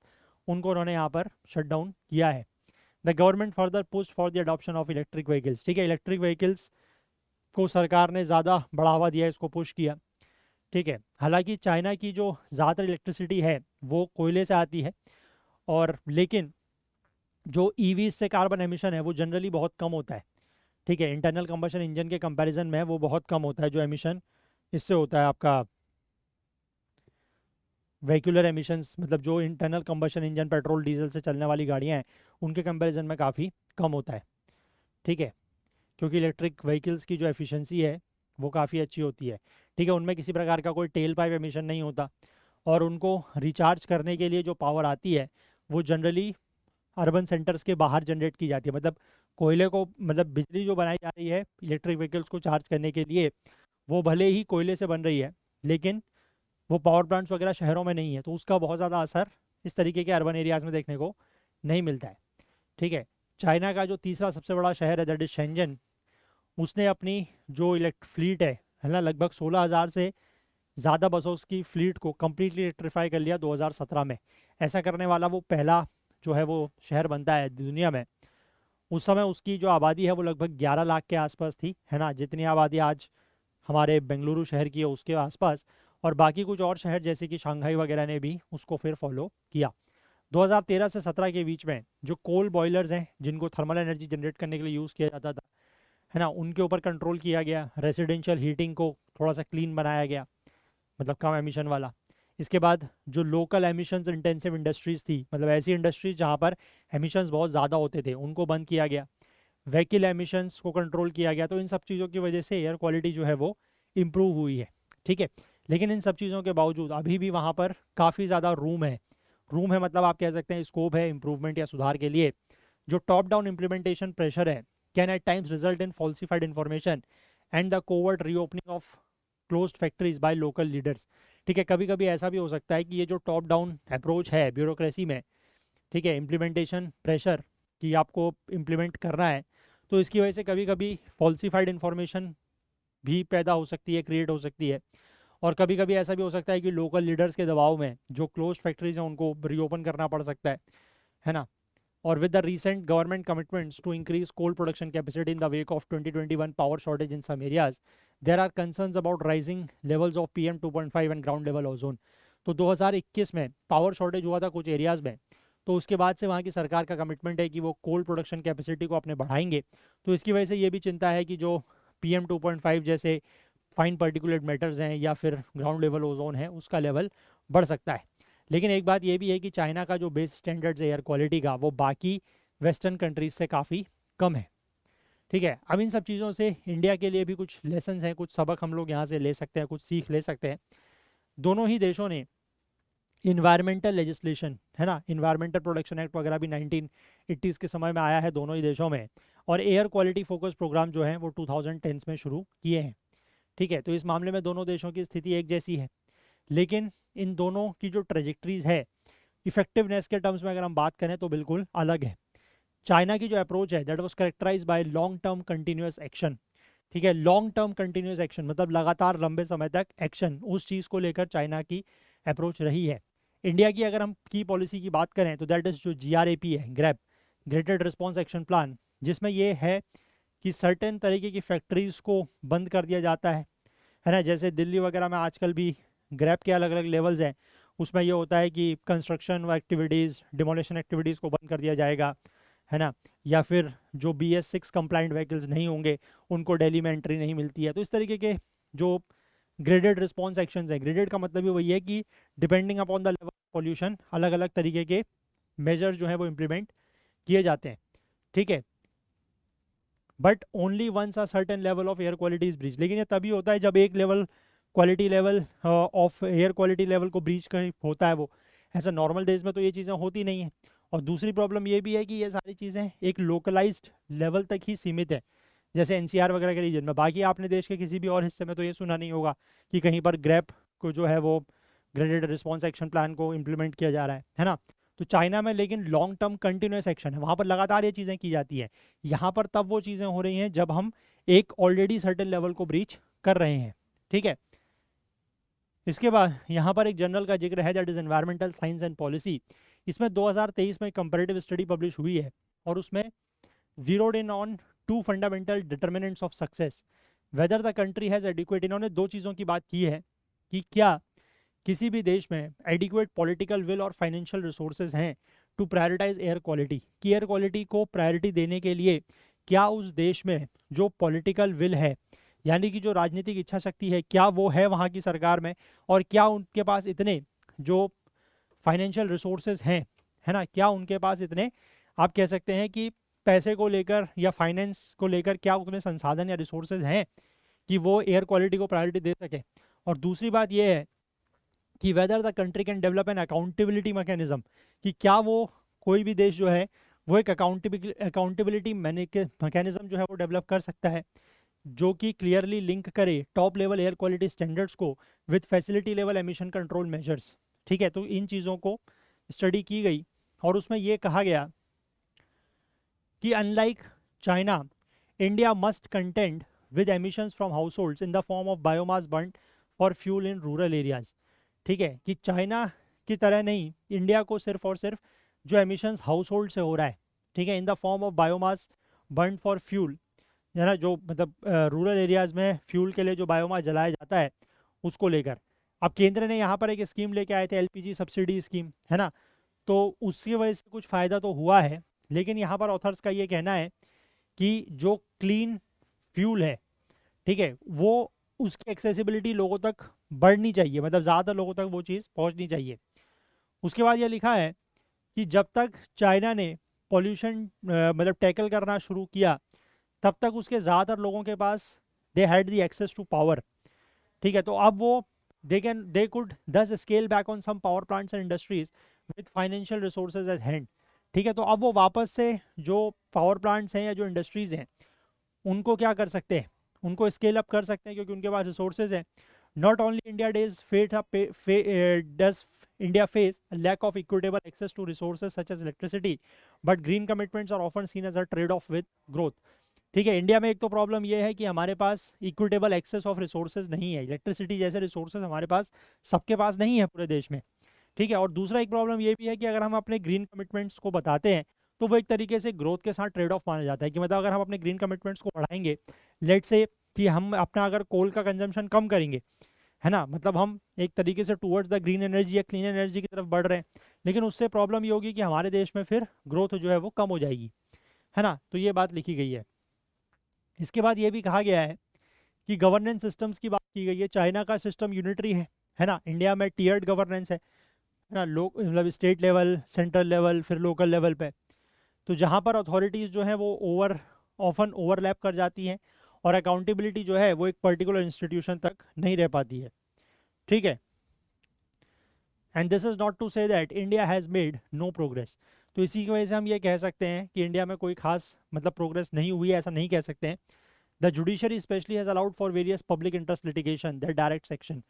उनको उन्होंने यहाँ पर शट डाउन किया है। The government further push for the adoption of electric vehicles. ठीक है, इलेक्ट्रिक व्हीकल्स को सरकार ने ज़्यादा बढ़ावा दिया, इसको पुश किया। ठीक है, हालांकि चाइना की जो ज़्यादातर इलेक्ट्रिसिटी है वो कोयले से आती है, और लेकिन जो ईवी से कार्बन एमिशन है वो जनरली बहुत कम होता है। ठीक है, इंटरनल कंबशन इंजन के कंपैरिजन में वो बहुत कम होता है जो एमिशन इससे होता है आपका व्हीकुलर एमिशंस, मतलब जो internal combustion engine petrol diesel से चलने वाली गाड़ियाँ हैं उनके कंपैरिजन में काफ़ी कम होता है। ठीक है, क्योंकि इलेक्ट्रिक व्हीकल्स की जो एफिशिएंसी है वो काफ़ी अच्छी होती है। ठीक है, उनमें किसी प्रकार का कोई टेल पाइप एमिशन नहीं होता, और उनको रिचार्ज करने के लिए जो पावर आती है वो जनरली अर्बन सेंटर्स के बाहर जनरेट की जाती है। मतलब कोयले को, मतलब बिजली जो बनाई जा रही है इलेक्ट्रिक व्हीकल्स को चार्ज करने के लिए, वो भले ही कोयले से बन रही है, लेकिन वो पावर प्लांट्स वगैरह शहरों में नहीं है, तो उसका बहुत ज़्यादा असर इस तरीके के अर्बन एरियाज़ में देखने को नहीं मिलता है। ठीक है, चाइना का जो तीसरा सबसे बड़ा शहर है दैट इज शेंजन, उसने अपनी जो इलेक्ट्रिक फ्लीट है ना, लगभग 16,000 से ज़्यादा बसों की फ्लीट को कम्प्लीटली इलेक्ट्रीफाई कर लिया 2017 में। ऐसा करने वाला वो पहला जो है वो शहर बनता है दुनिया में। उस समय उसकी जो आबादी है वो लगभग 11 लाख के आसपास थी, है ना, जितनी आबादी आज हमारे बेंगलुरु शहर की है उसके आसपास। और बाकी कुछ और शहर जैसे कि शंघाई वगैरह ने भी उसको फिर फॉलो किया। 2013 से 17 के बीच में जो कोल बॉयलर्स हैं जिनको थर्मल एनर्जी जनरेट करने के लिए यूज़ किया जाता था, है ना, उनके ऊपर कंट्रोल किया गया। रेजिडेंशियल हीटिंग को थोड़ा सा क्लीन बनाया गया, मतलब कम एमिशन वाला। इसके बाद जो लोकल एमिशंस इंटेंसिव इंडस्ट्रीज़ थी, मतलब ऐसी इंडस्ट्रीज जहाँ पर एमिशंस बहुत ज़्यादा होते थे, उनको बंद किया गया। व्हीकल एमिशंस को कंट्रोल किया गया। तो इन सब चीज़ों की वजह से एयर क्वालिटी जो है वो इम्प्रूव हुई है। ठीक है, लेकिन इन सब चीज़ों के बावजूद अभी भी वहाँ पर काफ़ी ज़्यादा रूम है। रूम है मतलब आप कह सकते हैं स्कोप है इम्प्रूवमेंट या सुधार के लिए। जो टॉप डाउन इम्प्लीमेंटेशन प्रेशर है can at times result in falsified information and the covert reopening of closed factories by local leaders. ठीक है, कभी कभी ऐसा भी हो सकता है कि ये जो टॉप डाउन अप्रोच है ब्यूरोक्रेसी में, ठीक है, इम्प्लीमेंटेशन प्रेशर कि आपको इम्प्लीमेंट करना है, तो इसकी वजह से कभी कभी फॉल्सिफाइड इन्फॉर्मेशन भी पैदा हो सकती है, क्रिएट हो सकती है। और कभी कभी ऐसा भी हो सकता है कि लोकल लीडर्स के दबाव में जो क्लोज फैक्ट्रीज हैं उनको रीओपन करना पड़ सकता है ना। और with the recent government commitments to increase coal production capacity in the wake of 2021 power shortage in some areas, there are concerns about rising levels of PM 2.5 and ground level ozone। तो 2021 में power shortage हुआ था कुछ areas में, तो उसके बाद से वहाँ की सरकार का कमिटमेंट है कि वो कोल प्रोडक्शन कैपेसिटी को अपने बढ़ाएंगे। तो इसकी वजह से ये भी चिंता है कि जो PM 2.5 जैसे फाइन पार्टिकुलेट मैटर्स हैं या फिर ग्राउंड लेवल ओजोन है उसका लेवल बढ़ सकता है। लेकिन एक बात ये भी है कि चाइना का जो बेस स्टैंडर्ड्स है एयर क्वालिटी का वो बाकी वेस्टर्न कंट्रीज से काफ़ी कम है। ठीक है, अब इन सब चीज़ों से इंडिया के लिए भी कुछ लेसन्स हैं, कुछ सबक हम लोग यहाँ से ले सकते हैं, कुछ सीख ले सकते हैं। दोनों ही देशों ने इन्वायरमेंटल लेजिस्लेशन, है ना, इन्वायरमेंटल प्रोटेक्शन एक्ट वगैरह भी 1980s के समय में आया है दोनों ही देशों में, और एयर क्वालिटी फोकस प्रोग्राम जो है वो 2010s में शुरू किए हैं। ठीक है, तो इस मामले में दोनों देशों की स्थिति एक जैसी है, लेकिन इन दोनों की जो ट्रेजेक्ट्रीज है इफेक्टिवनेस के टर्म्स में अगर हम बात करें तो बिल्कुल अलग है। चाइना की जो अप्रोच है that was characterise by long term continuous action. ठीक है, लॉन्ग टर्म कंटिन्यूस एक्शन मतलब लगातार लंबे समय तक एक्शन, उस चीज़ को लेकर चाइना की अप्रोच रही है। इंडिया की अगर हम की पॉलिसी की बात करें तो दैट इज जो GRAP है, GRAP, graded response action plan, जिसमें ये है कि सर्टेन तरीके की फैक्ट्रीज को बंद कर दिया जाता है ना। जैसे दिल्ली वगैरह में आजकल भी ग्रैप के अलग अलग लेवल्स हैं, उसमें ये होता है कि कंस्ट्रक्शन एक्टिविटीज़, डिमोलिशन एक्टिविटीज़ को बंद कर दिया जाएगा, है ना, या फिर जो BS6 कंप्लाइंट व्हीकल्स नहीं होंगे उनको दिल्ली में एंट्री नहीं मिलती है। तो इस तरीके के जो ग्रेडेड रिस्पॉन्स एक्शंस है, ग्रेडेड का मतलब ही वही है कि depending upon the level of pollution अलग अलग तरीके के मेजर जो है वो इम्प्लीमेंट किए जाते हैं। ठीक है, but only once a certain level of air quality is breach. लेकिन ये तभी होता है जब एक level quality level of air quality level को ब्रीच कर होता है वो। ऐसा नॉर्मल डेज में तो ये चीज़ें होती नहीं है। और दूसरी प्रॉब्लम ये भी है कि ये सारी चीज़ें एक लोकलाइज्ड लेवल तक ही सीमित है, जैसे NCR वगैरह के रीजन में। बाकी आपने देश के किसी भी और हिस्से में तो ये सुना नहीं होगा कि कहीं पर ग्रैप को जो है वो ग्रेडेड रिस्पॉन्स एक्शन प्लान को इम्प्लीमेंट किया जा रहा है ना। तो चाइना में लेकिन लॉन्ग टर्म कंटिन्यूस एक्शन है, वहाँ पर लगातार ये चीज़ें की जाती हैं। यहाँ पर तब वो चीज़ें हो रही हैं जब हम एक ऑलरेडी सर्टेन लेवल को ब्रीच कर रहे हैं। ठीक है, इसके बाद यहाँ पर एक जनरल का जिक्र है that is environmental science and policy. इसमें 2023 में कंपैरेटिव स्टडी पब्लिश हुई है और उसमें zeroed in on 2 fundamental determinants of success whether the country has adequate. इन्होंने 2 चीज़ों की बात की है कि क्या किसी भी देश में एडिक्वेट पॉलिटिकल विल और फाइनेंशियल रिसोर्सेज हैं टू प्रायोरिटाइज एयर क्वालिटी, कि एयर क्वालिटी को प्रायोरिटी देने के लिए क्या उस देश में जो पॉलिटिकल विल है, यानी कि जो राजनीतिक इच्छा शक्ति है, क्या वो है वहाँ की सरकार में, और क्या उनके पास इतने जो फाइनेंशियल रिसोर्सेज हैं, है ना, क्या उनके पास इतने आप कह सकते हैं कि पैसे को लेकर या फाइनेंस को लेकर क्या उतने संसाधन या रिसोर्सेज हैं कि वो एयर क्वालिटी को प्रायोरिटी दे सके। और दूसरी बात ये है कि weather the country can develop an accountability mechanism, कि क्या वो कोई भी देश जो है वो एक अकाउंटेबिलिटी मैकेनिज्म जो है वो डेवलप कर सकता है जो कि क्लियरली लिंक करे top level air quality standards को with facility level emission control measures. ठीक है, तो इन चीज़ों को स्टडी की गई और उसमें ये कहा गया कि unlike China, India must contained with emissions from house holds in the form of biomass burn for fuel in rural areas. ठीक है, कि चाइना की तरह नहीं, इंडिया को सिर्फ और सिर्फ जो एमिशंस हाउस होल्ड से हो रहा है, ठीक है, in the form of biomass burn for fuel, है ना, जो मतलब रूरल एरियाज़ में फ्यूल के लिए जो बायोमास जलाया जाता है उसको लेकर। अब केंद्र ने यहाँ पर एक स्कीम लेके आए थे, LPG सब्सिडी स्कीम, है ना, तो उसकी वजह से कुछ फ़ायदा तो हुआ है, लेकिन यहाँ पर ऑथर्स का ये कहना है कि जो क्लीन फ्यूल है, ठीक है, वो उसकी एक्सेसिबिलिटी लोगों तक बढ़नी चाहिए, मतलब ज़्यादा लोगों तक वो चीज़ पहुँचनी चाहिए। उसके बाद ये लिखा है कि जब तक चाइना ने पॉल्यूशन मतलब टैकल करना शुरू किया तब तक उसके ज़्यादातर लोगों के पास they had the access to power. ठीक है, तो अब वो they could thus scale back on some power plants and industries with financial resources at hand. ठीक है, तो अब वो वापस से जो पावर प्लांट्स हैं या जो इंडस्ट्रीज़ हैं उनको क्या कर सकते हैं, उनको स्केल अप कर सकते हैं क्योंकि उनके पास रिसोर्सेज हैं। Not only India does India face a lack of equitable access to resources such as electricity, but green commitments are often seen as a trade-off with growth। ठीक है, इंडिया में एक तो प्रॉब्लम ये है कि हमारे पास इक्विटेबल एक्सेस ऑफ रिसोर्सेज नहीं है, इलेक्ट्रिसिटी जैसे रिसोर्सेज हमारे पास सबके पास नहीं है पूरे देश में। ठीक है, और दूसरा एक प्रॉब्लम ये भी है कि अगर हम अपने ग्रीन कमिटमेंट्स को बताते हैं तो वो एक तरीके से ग्रोथ के साथ ट्रेड ऑफ माना जाता है, कि मतलब अगर हम अपने ग्रीन कमिटमेंट्स को बढ़ाएंगे, लेट से कि हम अपना अगर कोल का कंजम्पशन कम करेंगे, है ना, मतलब हम एक तरीके से टूवर्ड्स द ग्रीन एनर्जी या क्लीन एनर्जी की तरफ बढ़ रहे हैं, लेकिन उससे प्रॉब्लम ये होगी कि हमारे देश में फिर ग्रोथ जो है वो कम हो जाएगी, है ना, तो ये बात लिखी गई है। इसके बाद ये भी कहा गया है कि गवर्नेंस सिस्टम्स की बात की गई है। चाइना का सिस्टम यूनिटरी है ना, इंडिया में टीयर्ड गवर्नेंस है ना, लोग मतलब स्टेट लेवल, सेंट्रल लेवल, फिर लोकल लेवल पे। तो जहाँ पर अथॉरिटीज़ जो है वो ऑफन ओवरलैप कर जाती हैं और अकाउंटेबिलिटी जो है वो एक पर्टिकुलर इंस्टीट्यूशन तक नहीं रह पाती है, ठीक है। And this is not to say that India has made no progress. तो इसी की वजह से हम ये कह सकते हैं कि इंडिया में कोई खास मतलब प्रोग्रेस नहीं हुई है, ऐसा नहीं कह सकते हैं। The judiciary specially has allowed for various public interest litigation the direct section,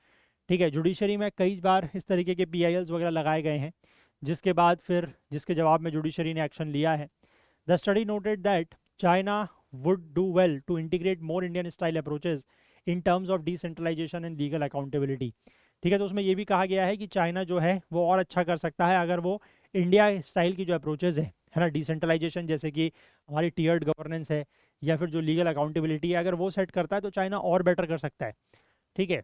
ठीक है। जुडिशरी में कई बार इस तरीके के PILs वगैरह लगाए गए हैं, जिसके जवाब में जुडिशरी ने एक्शन लिया है। The study noted that China would do well to integrate more Indian style approaches in terms of decentralization and legal accountability, ठीक है। तो उसमें ये भी कहा गया है कि चाइना जो है वो और अच्छा कर सकता है अगर वो इंडिया स्टाइल की जो अप्रोचेज है ना, डिसेंट्रलाइजेशन जैसे कि हमारी टीयर्ड गवर्नेंस है या फिर जो लीगल अकाउंटेबिलिटी है, अगर वो सेट करता है तो चाइना और बेटर कर सकता है, ठीक है।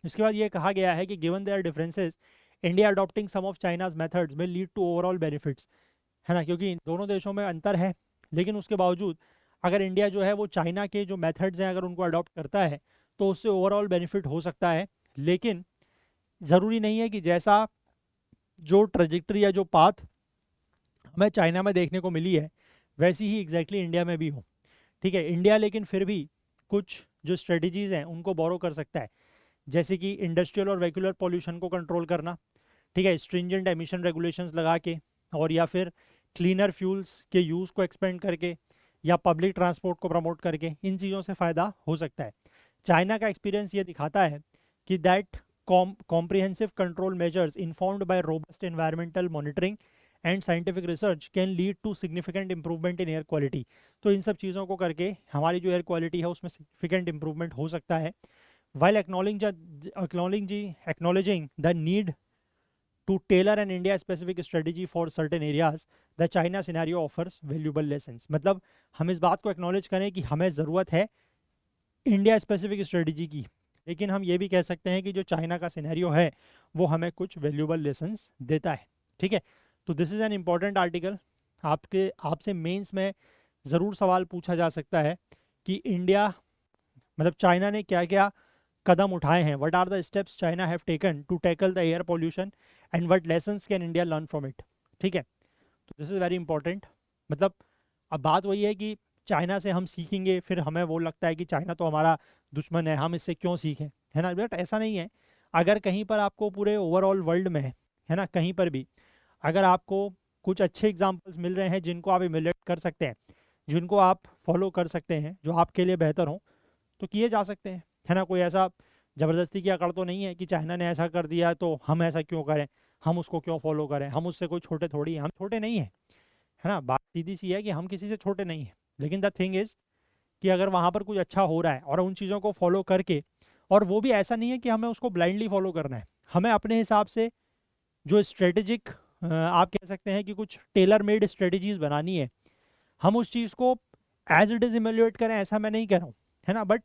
इसके बाद ये कहा गया है कि given their differences India adopting some of China's methods may lead to overall benefits, है ना, क्योंकि दोनों देशों में अंतर है, लेकिन उसके बावजूद अगर इंडिया जो है वो चाइना के जो मेथड्स हैं अगर उनको अडॉप्ट करता है तो उससे ओवरऑल बेनिफिट हो सकता है। लेकिन ज़रूरी नहीं है कि जैसा जो ट्रेजेक्टरी या जो पाथ हमें चाइना में देखने को मिली है वैसी ही एग्जैक्टली इंडिया में भी हो, ठीक है। इंडिया लेकिन फिर भी कुछ जो स्ट्रेटजीज़ हैं उनको बोरो कर सकता है, जैसे कि इंडस्ट्रियल और वेहिकुलर पॉल्यूशन को कंट्रोल करना, ठीक है, स्ट्रिंजेंट एमिशन रेगुलेशंस लगा के, और या फिर क्लीनर फ्यूल्स के यूज़ को एक्सपेंड करके, या पब्लिक ट्रांसपोर्ट को प्रमोट करके, इन चीज़ों से फ़ायदा हो सकता है। चाइना का एक्सपीरियंस ये दिखाता है कि that comprehensive control measures informed by robust environmental monitoring and scientific research can lead to significant improvement in air quality। तो इन सब चीज़ों को करके हमारी जो एयर क्वालिटी है उसमें significant improvement हो सकता है। While acknowledging the need to tailor an India specific strategy for certain areas, the China scenario offers valuable lessons। मतलब हम इस बात को एक्नॉलेज करें कि हमें ज़रूरत है इंडिया स्पेसिफिक स्ट्रेटजी की, लेकिन हम ये भी कह सकते हैं कि जो चाइना का सिनेरियो है वो हमें कुछ वैल्यूएबल लेसन्स देता है, ठीक है। तो this is an important article. आपसे मेंस में ज़रूर सवाल पूछा जा सकता है कि इंडिया मतलब चाइना ने क्या क्या कदम उठाए हैं, what are the steps China have taken to tackle the air pollution and what lessons can India learn from it, ठीक है। तो दिस इज़ वेरी इंपॉर्टेंट। मतलब अब बात वही है कि चाइना से हम सीखेंगे, फिर हमें वो लगता है कि चाइना तो हमारा दुश्मन है, हम इससे क्यों सीखें, है ना। बट ऐसा नहीं है। अगर कहीं पर आपको पूरे ओवरऑल वर्ल्ड में है ना, कहीं पर भी अगर आपको कुछ अच्छे एग्जांपल्स मिल रहे हैं जिनको आप इमिलेट कर सकते हैं, जिनको आप फॉलो कर सकते हैं, जो आपके लिए बेहतर हो, तो किए जा सकते हैं, है ना। कोई ऐसा ज़बरदस्ती की अकड़ तो नहीं है कि चाइना ने ऐसा कर दिया तो हम ऐसा क्यों करें, हम उसको क्यों फॉलो करें, हम उससे कोई छोटे थोड़ी हैं, हम छोटे नहीं हैं, है ना। बात सीधी सी है कि हम किसी से छोटे नहीं हैं। लेकिन द थिंग इज़ कि अगर वहाँ पर कुछ अच्छा हो रहा है और उन चीज़ों को फॉलो करके, और वो भी ऐसा नहीं है कि हमें उसको ब्लाइंडली फॉलो करना है, हमें अपने हिसाब से जो स्ट्रेटेजिक आप कह सकते हैं कि कुछ टेलर मेड स्ट्रेटजीज बनानी है, हम उस चीज़ को एज इट इज़ इवेल्युएट करें ऐसा मैं नहीं कह रहा हूँ, है ना। बट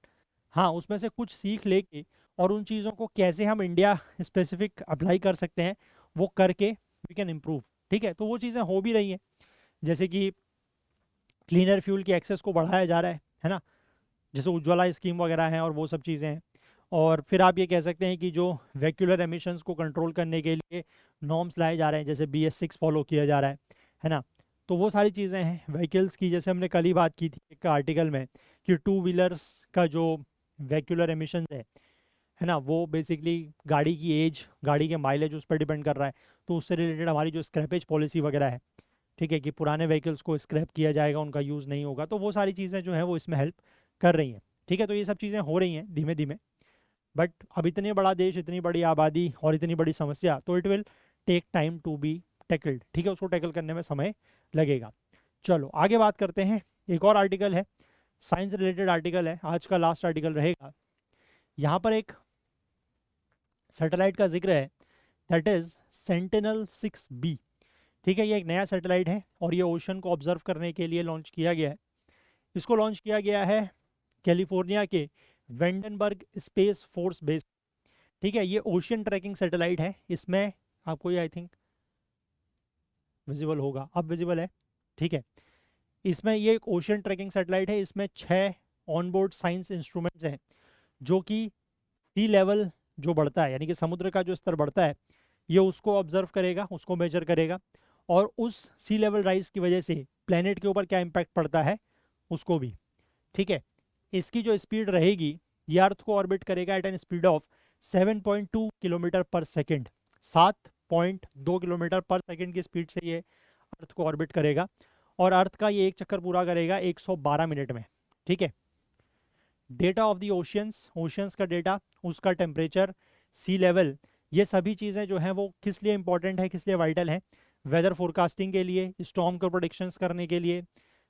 हाँ, उसमें से कुछ सीख लेके और उन चीज़ों को कैसे हम इंडिया स्पेसिफिक अप्लाई कर सकते हैं वो करके वी कैन इम्प्रूव, ठीक है। तो वो चीज़ें हो भी रही हैं, जैसे कि क्लीनर फ्यूल की एक्सेस को बढ़ाया जा रहा है ना, जैसे उज्ज्वला स्कीम वगैरह हैं और वो सब चीज़ें हैं। और फिर आप ये कह सकते हैं कि जो वेक्यूलर एमिशंस को कंट्रोल करने के लिए नॉर्म्स लाए जा रहे हैं, जैसे BS6 फॉलो किया जा रहा है ना। तो वो सारी चीज़ें हैं व्हीकल्स की, जैसे हमने कल ही बात की थी एक आर्टिकल में कि टू व्हीलर्स का जो वेक्यूलर एमिशंस है ना, वो बेसिकली गाड़ी की एज, गाड़ी के माइलेज उस पर डिपेंड कर रहा है। तो उससे रिलेटेड हमारी जो स्क्रैपेज पॉलिसी वगैरह है, ठीक है, कि पुराने व्हीकल्स को स्क्रैप किया जाएगा, उनका यूज़ नहीं होगा, तो वो सारी चीज़ें जो हैं वो इसमें हेल्प कर रही हैं, ठीक है। तो ये सब चीज़ें हो रही हैं धीमे धीमे। बट अब इतने बड़ा देश, इतनी बड़ी आबादी और इतनी बड़ी समस्या, तो it will take time to be tackled, ठीक है, उसको टैकल करने में समय लगेगा। चलो आगे बात करते हैं। एक और आर्टिकल है, साइंस रिलेटेड आर्टिकल है, आज का लास्ट आर्टिकल रहेगा। यहाँ पर एक सैटेलाइट का जिक्र है, दैट इज़ Sentinel-6B, ठीक है। ये एक नया सैटेलाइट है और ये ओशन को ऑब्जर्व करने के लिए लॉन्च किया गया है। इसको लॉन्च किया गया है कैलिफोर्निया के वेंडनबर्ग स्पेस फोर्स बेस, ठीक है। ये ओशन ट्रैकिंग सैटेलाइट है। इसमें आपको ये आई थिंक विजिबल होगा, अब विजिबल है, ठीक है। इसमें ये एक ओशन ट्रैकिंग सैटेलाइट है। इसमें 6 ऑनबोर्ड साइंस इंस्ट्रूमेंट्स हैं जो कि सी लेवल जो बढ़ता है, यानी कि समुद्र का जो स्तर बढ़ता है, ये उसको ऑब्जर्व करेगा, उसको मेजर करेगा, और उस सी लेवल राइज की वजह से प्लेनेट के ऊपर क्या इम्पैक्ट पड़ता है उसको भी, ठीक है। इसकी जो स्पीड रहेगी, ये अर्थ को ऑर्बिट करेगा at an speed of 7.2 kilometre per second. 7.2 kilometre per second की स्पीड से ये अर्थ को ऑर्बिट करेगा, और अर्थ का ये एक चक्कर पूरा करेगा 112 मिनट में, ठीक है। Data of the oceans, oceans का डेटा, उसका टेम्परेचर, सी लेवल, ये सभी चीज़ें जो हैं वो किस लिए इंपॉर्टेंट है, किस लिए वाइटल हैं? वेदर फोरकास्टिंग के लिए, स्टॉर्म को प्रोडिक्शंस करने के लिए,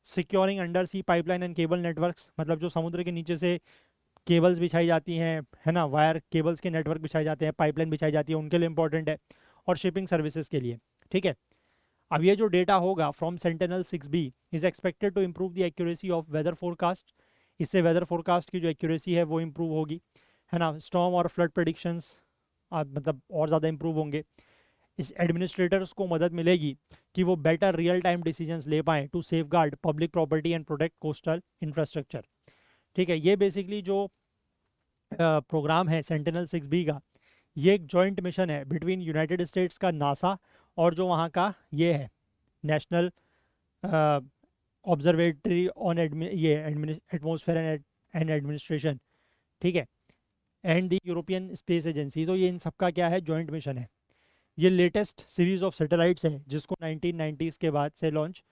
securing under C pipeline and cable networks, मतलब जो समुद्र के नीचे से केबल्स बिछाई जाती हैं, है ना, वायर केबल्स के नेटवर्क बिछाए जाते हैं, पाइपलाइन बिछाई जाती है, उनके लिए इंपॉर्टेंट है, और शिपिंग सर्विसेज के लिए, ठीक है। अब ये जो डेटा होगा from Sentinel-6B is expected to improve the accuracy of weather forecast. इससे वेदर फोरकास्ट की जो एक्यूरेसी है वो इम्प्रूव होगी, है ना। स्टॉर्म और फ्लड प्रेडिक्शंस मतलब और ज़्यादा इम्प्रूव होंगे। इस एडमिनिस्ट्रेटर्स को मदद मिलेगी कि वो बेटर रियल टाइम डिसीजंस ले पाएँ to safeguard public property and protect coastal infrastructure, ठीक है। ये बेसिकली जो प्रोग्राम है Sentinel-6B का, ये एक जॉइंट मिशन है बिटवीन यूनाइटेड स्टेट्स का नासा और जो वहाँ का ये है नेशनल ऑब्जर्वेटरी ऑन ये एटमॉस्फेयर एंड एडमिनिस्ट्रेशन, ठीक है, and the European space agency. तो ये इन सबका क्या है, जॉइंट मिशन है। ये लेटेस्ट सीरीज ऑफ सैटेलाइट्स है जिसको 1990s के बाद से लॉन्च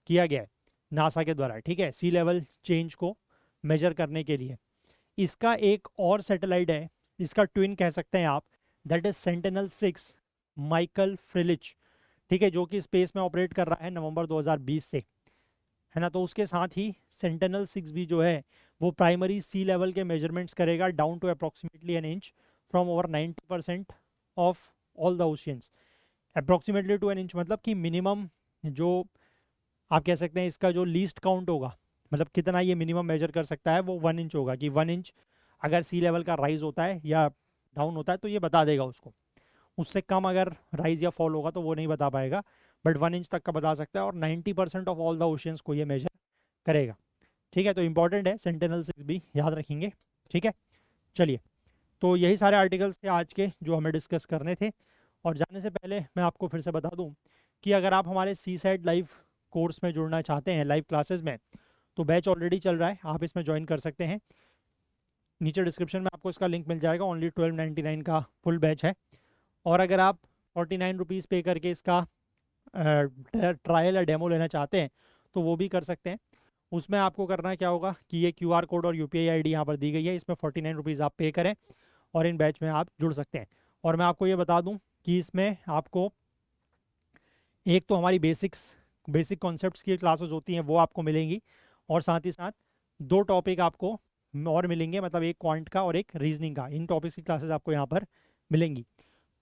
किया गया है नासा के द्वारा, ठीक है, सी लेवल चेंज को मेजर करने के लिए। इसका एक और सैटेलाइट है, इसका ट्विन कह सकते हैं आप, दैट इज Sentinel-6 माइकल फ्रिलिच, ठीक है, जो कि स्पेस में ऑपरेट कर रहा है नवंबर 2020 से, है ना। तो उसके साथ ही Sentinel-6B जो है वो प्राइमरी सी लेवल के मेजरमेंट्स करेगा down to approximately an inch from over 90% of all the oceans. Approximately to an inch मतलब कि मिनिमम जो आप कह सकते हैं इसका जो लीस्ट काउंट होगा, मतलब कितना ये मिनिमम मेजर कर सकता है, वो 1 इंच होगा, कि 1 इंच अगर सी लेवल का राइज होता है या डाउन होता है तो ये बता देगा उसको। उससे कम अगर राइज या फॉल होगा तो वो नहीं बता पाएगा, बट 1 इंच तक का बता सकता है, और 90% ऑफ ऑल द ओशियंस को ये मेजर करेगा, ठीक है। तो इंपॉर्टेंट है Sentinel-6B, याद रखेंगे, ठीक है। चलिए, तो यही सारे आर्टिकल्स थे आज के जो हमें डिस्कस करने थे। और जाने से पहले मैं आपको फिर से बता दूं कि अगर आप हमारे CSAT लाइव कोर्स में जुड़ना चाहते हैं, लाइव क्लासेस में, तो बैच ऑलरेडी चल रहा है, आप इसमें ज्वाइन कर सकते हैं। नीचे डिस्क्रिप्शन में आपको इसका लिंक मिल जाएगा। ओनली 1299 का फुल बैच है। और अगर आप 49 रुपीज़ पे करके इसका ट्रायल या डेमो लेना चाहते हैं तो वो भी कर सकते हैं। उसमें आपको करना क्या होगा कि ये QR कोड और UPI ID यहाँ पर दी गई है, इसमें 49 रुपीज़ आप पे करें और इन बैच में आप जुड़ सकते हैं। और मैं आपको ये बता दूं कि इसमें आपको एक तो हमारी बेसिक कॉन्सेप्ट्स की क्लासेस होती हैं वो आपको मिलेंगी, और साथ ही साथ 2 टॉपिक आपको और मिलेंगे, मतलब एक क्वांट का और एक रीजनिंग का। इन टॉपिक्स की क्लासेस आपको यहाँ पर मिलेंगी।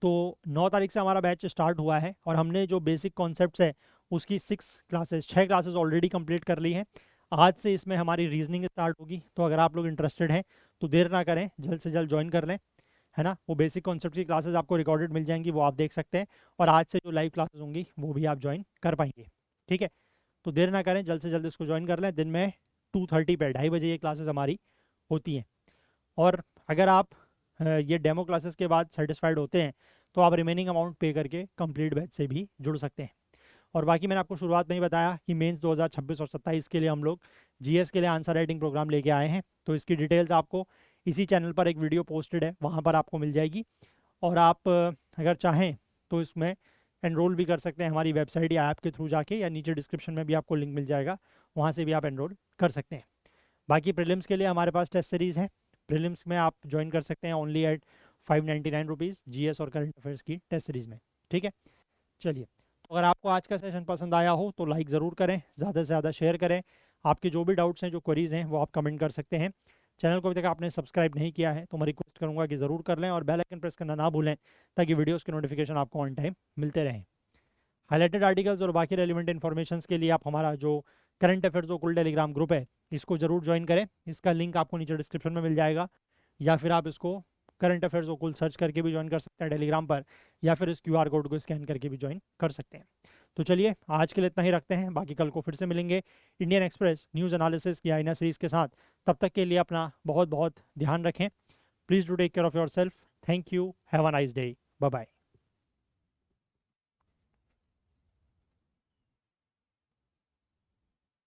तो 9 तारीख से हमारा बैच स्टार्ट हुआ है और हमने जो बेसिक कॉन्सेप्ट्स है उसकी 6 क्लासेस ऑलरेडी कंप्लीट कर ली हैं। आज से इसमें हमारी रीजनिंग स्टार्ट होगी, तो अगर आप लोग इंटरेस्टेड हैं तो देर ना करें, जल्द से जल्द ज्वाइन कर लें, है ना। वो बेसिक कॉन्सेप्ट की क्लासेस आपको रिकॉर्डेड मिल जाएंगी, वो आप देख सकते हैं, और आज से जो लाइव क्लासेस होंगी वो भी आप ज्वाइन कर पाएंगे, ठीक है। तो देर ना करें, जल्द से जल्द इसको ज्वाइन कर लें। दिन में 2:30 पे 2:30 बजे ये क्लासेस हमारी होती हैं। और अगर आप ये डेमो क्लासेस के बाद सेटिस्फाइड होते हैं तो आप रिमेनिंग अमाउंट पे करके कंप्लीट बैच से भी जुड़ सकते हैं। और बाकी मैंने आपको शुरुआत में ही बताया कि मेंस 2026 और 27 के लिए हम लोग GS के लिए आंसर राइटिंग प्रोग्राम लेके आए हैं। तो इसकी डिटेल्स आपको इसी चैनल पर एक वीडियो पोस्टेड है, वहाँ पर आपको मिल जाएगी। और आप अगर चाहें तो इसमें एनरोल भी कर सकते हैं हमारी वेबसाइट या ऐप के थ्रू जाके, या नीचे डिस्क्रिप्शन में भी आपको लिंक मिल जाएगा, वहाँ से भी आप एनरोल कर सकते हैं। बाकी प्रीलिम्स के लिए हमारे पास टेस्ट सीरीज़ है, प्रीलिम्स में आप ज्वाइन कर सकते हैं ओनली एट 599 रुपीज़ GS और करंट अफेयर्स की टेस्ट सीरीज़ में, ठीक है। चलिए, तो अगर आपको आज का सेशन पसंद आया हो तो लाइक ज़रूर करें, ज़्यादा से ज़्यादा शेयर करें। आपके जो भी डाउट्स हैं, जो क्वेरीज़ हैं, वो आप कमेंट कर सकते हैं। चैनल को अभी तक आपने सब्सक्राइब नहीं किया है तो मैं रिक्वेस्ट करूँगा कि ज़रूर कर लें, और बेल आइकन प्रेस करना ना भूलें ताकि वीडियोज़ के नोटिफिकेशन आपको ऑन टाइम मिलते रहें। हाईलाइटेड आर्टिकल्स और बाकी रेलिवेंट इन्फॉर्मेशन के लिए आप हमारा जो करंट अफेयर्स ओकुल टेलीग्राम ग्रुप है इसको जरूर ज्वाइन करें। इसका लिंक आपको नीचे डिस्क्रिप्शन में मिल जाएगा, या फिर आप इसको करंट अफेयर्स ओकुल सर्च करके भी ज्वाइन कर सकते हैं टेलीग्राम पर, या फिर इस QR कोड को स्कैन करके भी ज्वाइन कर सकते हैं। तो चलिए, आज के लिए इतना ही रखते हैं, बाकी कल को फिर से मिलेंगे इंडियन एक्सप्रेस न्यूज़ एनालिसिस की आईना सीरीज़ के साथ। तब तक के लिए अपना बहुत बहुत ध्यान रखें। Please do take care of yourself. Thank you, have a nice day, bye bye.